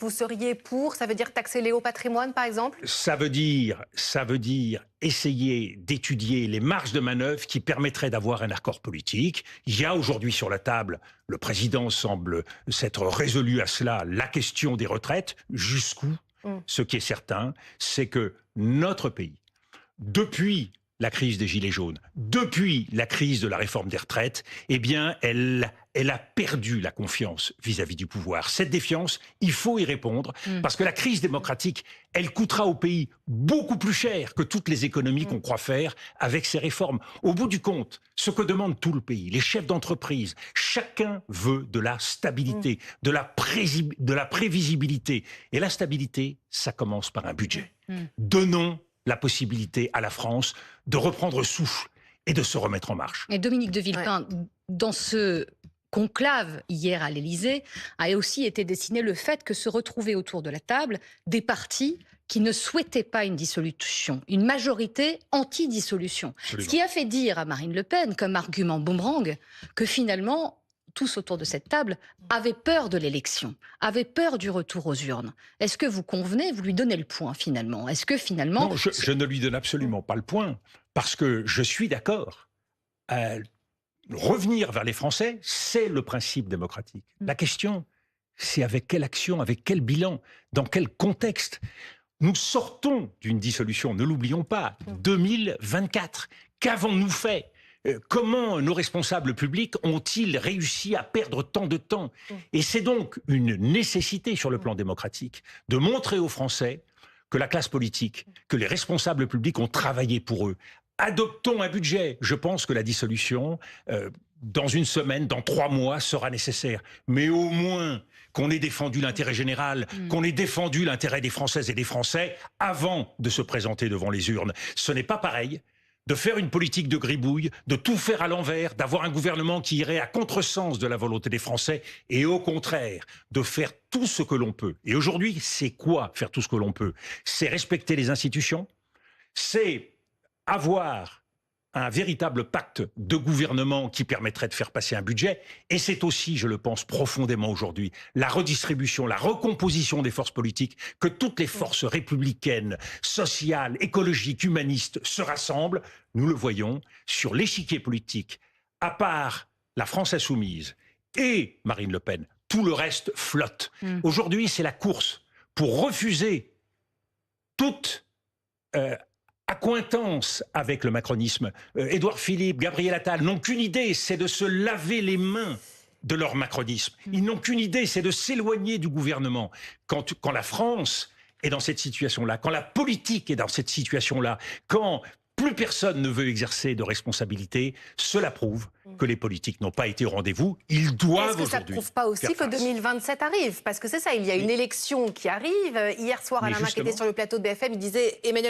vous seriez pour? Ça veut dire taxer les hauts patrimoines, par exemple? Ça veut dire essayer d'étudier les marges de manœuvre qui permettraient d'avoir un accord politique. Il y a aujourd'hui sur la table, le président semble s'être résolu à cela, la question des retraites. Jusqu'où? Ce qui est certain, c'est que notre pays, depuis la crise des Gilets jaunes, depuis la crise de la réforme des retraites, eh bien, elle a perdu la confiance vis-à-vis du pouvoir. Cette défiance, il faut y répondre, parce que la crise démocratique, elle coûtera au pays beaucoup plus cher que toutes les économies qu'on croit faire avec ces réformes. Au bout du compte, ce que demande tout le pays, les chefs d'entreprise, chacun veut de la stabilité, de la prévisibilité. Et la stabilité, ça commence par un budget. Donnons la possibilité à la France de reprendre souffle et de se remettre en marche. Et Dominique de Villepin, dans ce conclave hier à l'Élysée, a aussi été dessiné le fait que se retrouvaient autour de la table des partis qui ne souhaitaient pas une dissolution, une majorité anti-dissolution. Ce qui a fait dire à Marine Le Pen, comme argument boomerang, que finalement, tous autour de cette table avaient peur de l'élection, avaient peur du retour aux urnes. Est-ce que vous convenez, vous lui donnez le point finalement? Est-ce que finalement... Non, je ne lui donne absolument pas le point, parce que je suis d'accord. Revenir vers les Français, c'est le principe démocratique. La question, c'est avec quelle action, avec quel bilan, dans quel contexte. Nous sortons d'une dissolution, ne l'oublions pas, 2024. Qu'avons-nous fait ? Comment nos responsables publics ont-ils réussi à perdre tant de temps? Et c'est donc une nécessité sur le plan démocratique de montrer aux Français que la classe politique, que les responsables publics ont travaillé pour eux. Adoptons un budget. Je pense que la dissolution, dans une semaine, dans 3 mois, sera nécessaire. Mais au moins qu'on ait défendu l'intérêt général, qu'on ait défendu l'intérêt des Françaises et des Français avant de se présenter devant les urnes. Ce n'est pas pareil de faire une politique de gribouille, de tout faire à l'envers, d'avoir un gouvernement qui irait à contresens de la volonté des Français, et au contraire, de faire tout ce que l'on peut. Et aujourd'hui, c'est quoi faire tout ce que l'on peut? C'est respecter les institutions, c'est avoir un véritable pacte de gouvernement qui permettrait de faire passer un budget. Et c'est aussi, je le pense profondément aujourd'hui, la redistribution, la recomposition des forces politiques, que toutes les forces républicaines, sociales, écologiques, humanistes se rassemblent. Nous le voyons sur l'échiquier politique. À part la France insoumise et Marine Le Pen, tout le reste flotte. Aujourd'hui, c'est la course pour refuser toute... accointance avec le macronisme. Édouard Philippe, Gabriel Attal n'ont qu'une idée, c'est de se laver les mains de leur macronisme. Ils n'ont qu'une idée, c'est de s'éloigner du gouvernement. Quand la France est dans cette situation-là, quand la politique est dans cette situation-là, quand plus personne ne veut exercer de responsabilité, cela prouve que les politiques n'ont pas été au rendez-vous. Ils doivent aujourd'hui. Est-ce que ça ne prouve pas aussi que 2027 arrive? Parce que c'est ça, il y a une élection qui arrive. Hier soir, Alain Marc était sur le plateau de BFM, il disait Emmanuel